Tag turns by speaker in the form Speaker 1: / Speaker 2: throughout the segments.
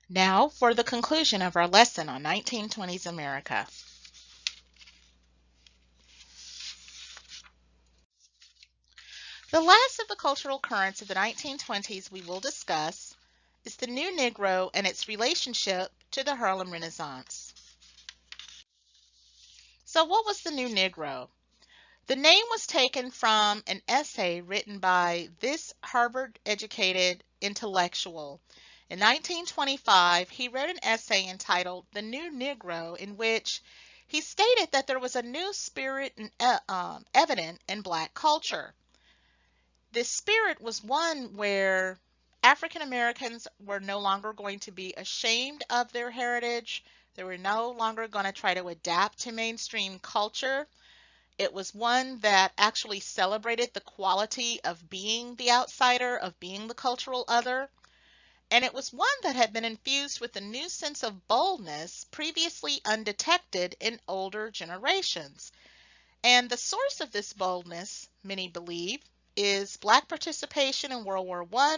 Speaker 1: Now for the conclusion of our lesson on 1920s America. The last of the cultural currents of the 1920s we will discuss is the new Negro and its relationship to the Harlem Renaissance. So what was the new Negro? The name was taken from an essay written by this Harvard-educated intellectual. In 1925, he wrote an essay entitled The New Negro, in which he stated that there was a new spirit evident in black culture. This spirit was one where African Americans were no longer going to be ashamed of their heritage. They were no longer going to try to adapt to mainstream culture. It was one that actually celebrated the quality of being the outsider, of being the cultural other. And it was one that had been infused with a new sense of boldness previously undetected in older generations. And the source of this boldness, many believe, is black participation in World War I,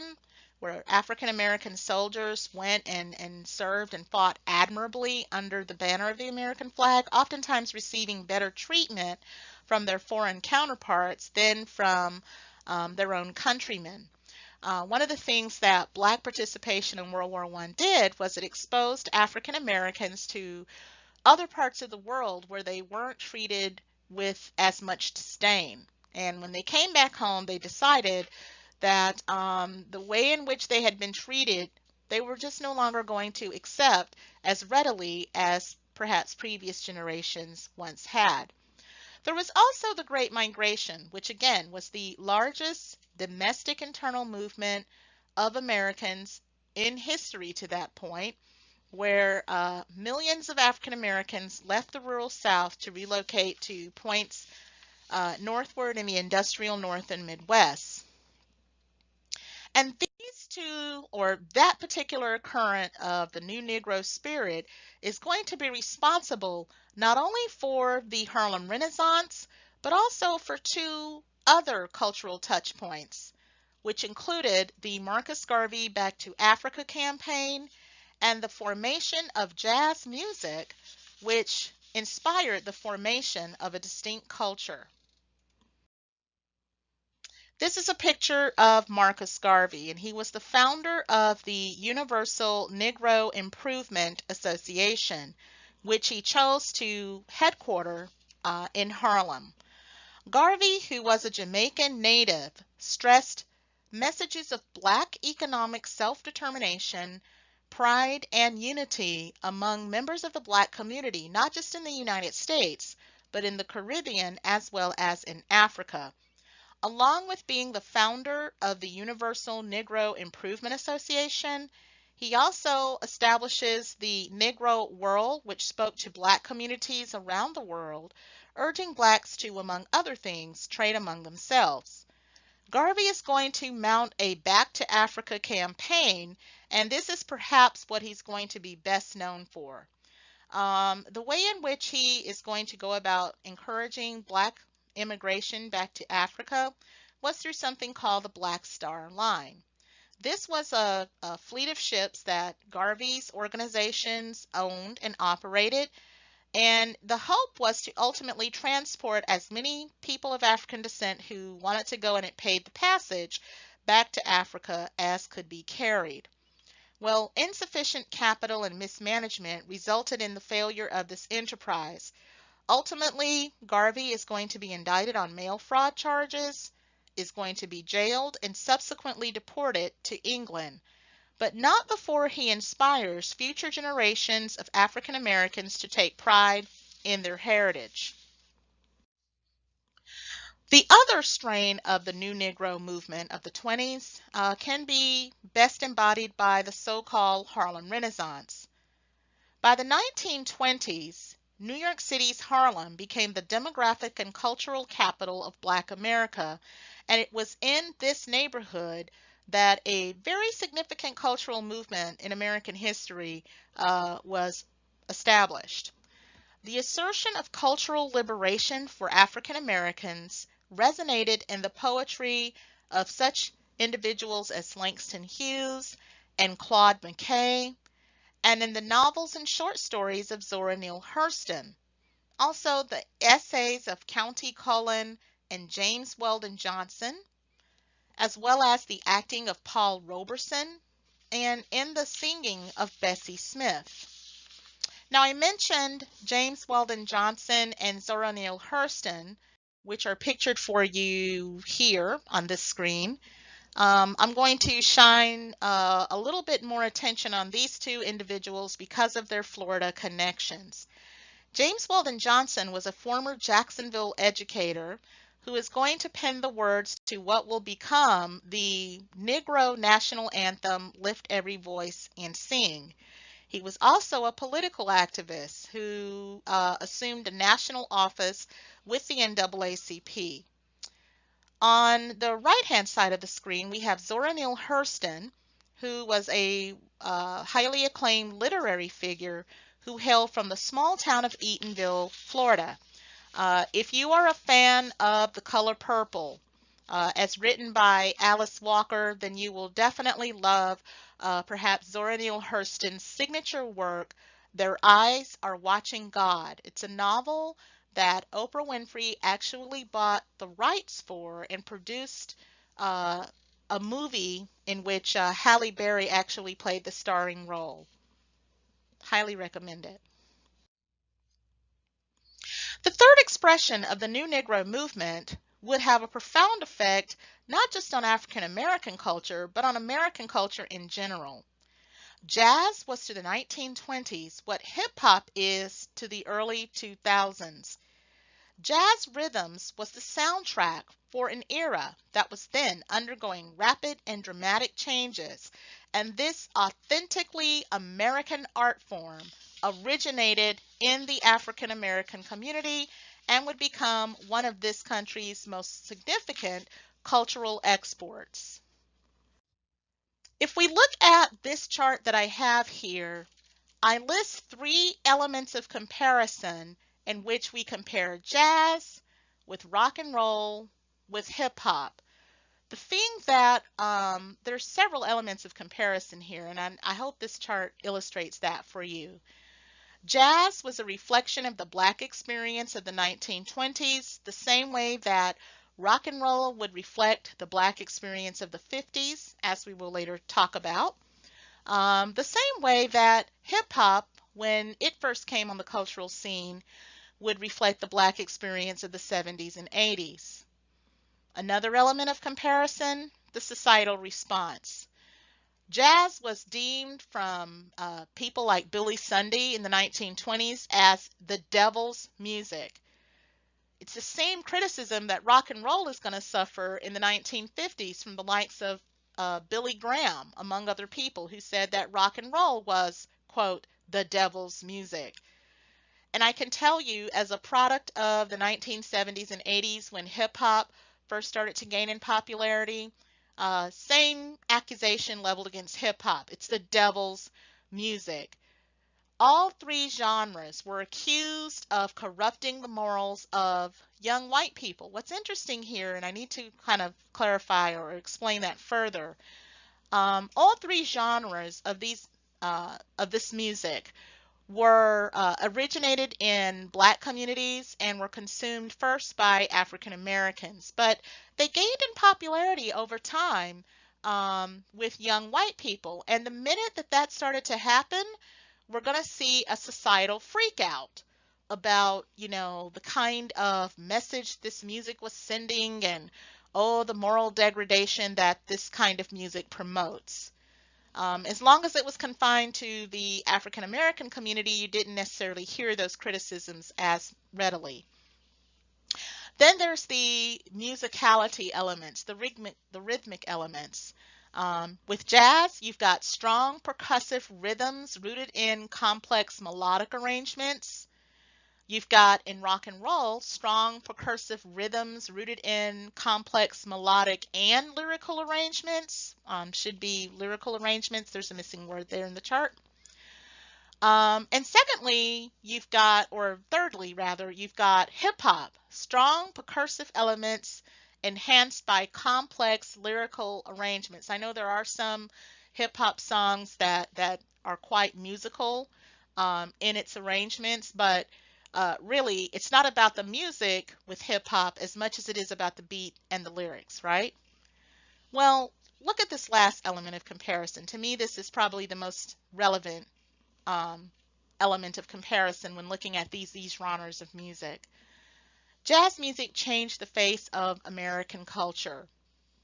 Speaker 1: where African American soldiers went and served and fought admirably under the banner of the American flag, oftentimes receiving better treatment from their foreign counterparts than from their own countrymen. One of the things that black participation in World War I did was it exposed African Americans to other parts of the world where they weren't treated with as much disdain. And when they came back home, they decided that the way in which they had been treated, they were just no longer going to accept as readily as perhaps previous generations once had. There was also the Great Migration, which again was the largest domestic internal movement of Americans in history to that point, where millions of African Americans left the rural South to relocate to points northward in the industrial North and Midwest. And these two, or that particular current of the new Negro spirit, is going to be responsible not only for the Harlem Renaissance, but also for two other cultural touch points, which included the Marcus Garvey Back to Africa campaign and the formation of jazz music, which inspired the formation of a distinct culture. This is a picture of Marcus Garvey, and he was the founder of the Universal Negro Improvement Association, which he chose to headquarter in Harlem. Garvey, who was a Jamaican native, stressed messages of black economic self-determination, pride, and unity among members of the black community, not just in the United States, but in the Caribbean as well as in Africa. Along with being the founder of the Universal Negro Improvement Association, he also establishes the Negro World, which spoke to black communities around the world, urging blacks to, among other things, trade among themselves. Garvey is going to mount a Back to Africa campaign, and this is perhaps what he's going to be best known for. The way in which he is going to go about encouraging black immigration back to Africa was through something called the Black Star Line. This was a fleet of ships that Garvey's organizations owned and operated, and the hope was to ultimately transport as many people of African descent who wanted to go and it paid the passage back to Africa as could be carried. Well, insufficient capital and mismanagement resulted in the failure of this enterprise. Ultimately, Garvey is going to be indicted on mail fraud charges, is going to be jailed, and subsequently deported to England, but not before he inspires future generations of African Americans to take pride in their heritage. The other strain of the New Negro movement of the 20s can be best embodied by the so-called Harlem Renaissance. By the 1920s, New York City's Harlem became the demographic and cultural capital of Black America, and it was in this neighborhood that a very significant cultural movement in American history was established. The assertion of cultural liberation for African Americans resonated in the poetry of such individuals as Langston Hughes and Claude McKay, and in the novels and short stories of Zora Neale Hurston. Also, the essays of County Cullen and James Weldon Johnson, as well as the acting of Paul Robeson, and in the singing of Bessie Smith. Now, I mentioned James Weldon Johnson and Zora Neale Hurston, which are pictured for you here on this screen. I'm going to shine a little bit more attention on these two individuals because of their Florida connections. James Weldon Johnson was a former Jacksonville educator who is going to pen the words to what will become the Negro national anthem, Lift Every Voice and Sing. He was also a political activist who assumed a national office with the NAACP. On the right-hand side of the screen, we have Zora Neale Hurston, who was a highly acclaimed literary figure who hailed from the small town of Eatonville, Florida. If you are a fan of The Color Purple, as written by Alice Walker, then you will definitely love perhaps Zora Neale Hurston's signature work, Their Eyes Are Watching God. It's a novel that Oprah Winfrey actually bought the rights for and produced a movie in which Halle Berry actually played the starring role. Highly recommend it. The third expression of the New Negro movement would have a profound effect not just on African American culture, but on American culture in general. Jazz was to the 1920s what hip hop is to the early 2000s. Jazz rhythms was the soundtrack for an era that was then undergoing rapid and dramatic changes, and this authentically American art form originated in the African American community and would become one of this country's most significant cultural exports. If we look at this chart that I have here, I list three elements of comparison in which we compare jazz with rock and roll with hip hop. The thing that there's several elements of comparison here, and I hope this chart illustrates that for you. Jazz was a reflection of the Black experience of the 1920s, the same way that rock and roll would reflect the Black experience of the 50s, as we will later talk about. The same way that hip hop, when it first came on the cultural scene, would reflect the Black experience of the 70s and 80s. Another element of comparison, the societal response. Jazz was deemed from people like Billy Sunday in the 1920s as the devil's music. It's the same criticism that rock and roll is going to suffer in the 1950s from the likes of Billy Graham, among other people, who said that rock and roll was, quote, the devil's music. And I can tell you, as a product of the 1970s and 80s, when hip hop first started to gain in popularity, same accusation leveled against hip hop. It's the devil's music. All three genres were accused of corrupting the morals of young white people. What's interesting here, and I need to kind of clarify or explain that further, all three genres of this music were originated in Black communities and were consumed first by African Americans, but they gained in popularity over time with young white people. And the minute that that started to happen, we're going to see a societal freak out about, the kind of message this music was sending and, oh, the moral degradation that this kind of music promotes. As long as it was confined to the African American community, you didn't necessarily hear those criticisms as readily. Then there's the musicality elements, the rhythmic elements. With jazz, you've got strong percussive rhythms rooted in complex melodic arrangements. You've got, in rock and roll, strong percussive rhythms rooted in complex melodic and lyrical arrangements. Should be lyrical arrangements. There's a missing word there in the chart. And secondly, thirdly rather, you've got hip hop, strong percussive elements enhanced by complex lyrical arrangements. I know there are some hip hop songs that are quite musical in its arrangements, but really it's not about the music with hip hop as much as it is about the beat and the lyrics, right? Well, look at this last element of comparison. To me, this is probably the most relevant um, element of comparison when looking at these genres of music. Jazz music changed the face of American culture.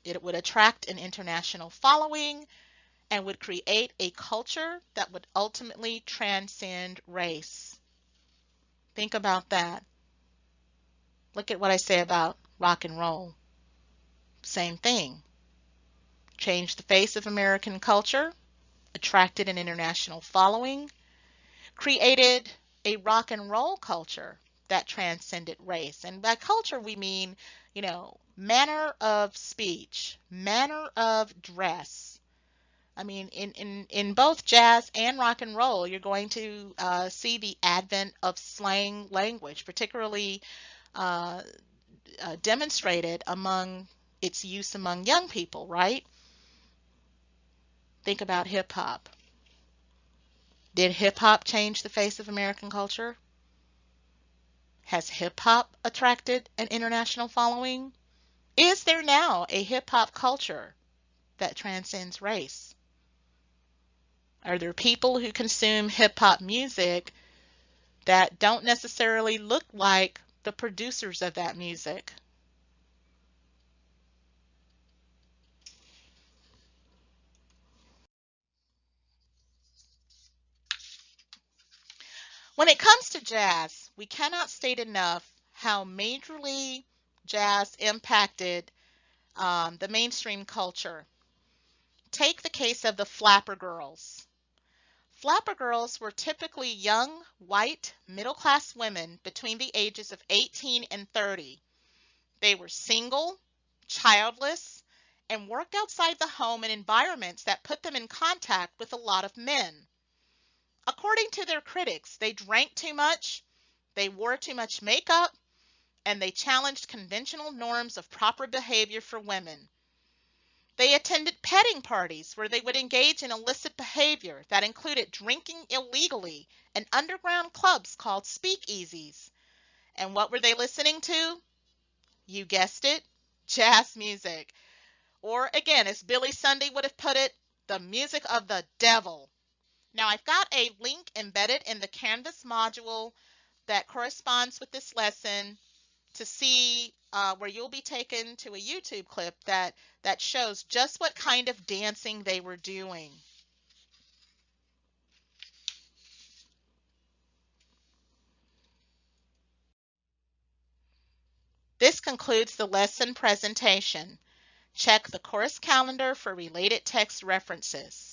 Speaker 1: It would attract an international following and would create a culture that would ultimately transcend race. Think about that. Look at what I say about rock and roll. Same thing. Changed the face of American culture, attracted an international following, created a rock and roll culture that transcended race. And by culture, we mean, manner of speech, manner of dress. I mean, in both jazz and rock and roll, you're going to see the advent of slang language, particularly uh, demonstrated among its use among young people, right? Think about hip hop. Did hip hop change the face of American culture? Has hip hop attracted an international following? Is there now a hip hop culture that transcends race? Are there people who consume hip hop music that don't necessarily look like the producers of that music? When it comes to jazz, we cannot state enough how majorly jazz impacted the mainstream culture. Take the case of the Flapper Girls. Flapper girls were typically young, white, middle-class women between the ages of 18 and 30. They were single, childless, and worked outside the home in environments that put them in contact with a lot of men. According to their critics, they drank too much, they wore too much makeup, and they challenged conventional norms of proper behavior for women. They attended petting parties where they would engage in illicit behavior that included drinking illegally in underground clubs called speakeasies. And what were they listening to? You guessed it, jazz music. Or again, as Billy Sunday would have put it, the music of the devil. Now I've got a link embedded in the Canvas module that corresponds with this lesson to see where you'll be taken to a YouTube clip that shows just what kind of dancing they were doing. This concludes the lesson presentation. Check the course calendar for related text references.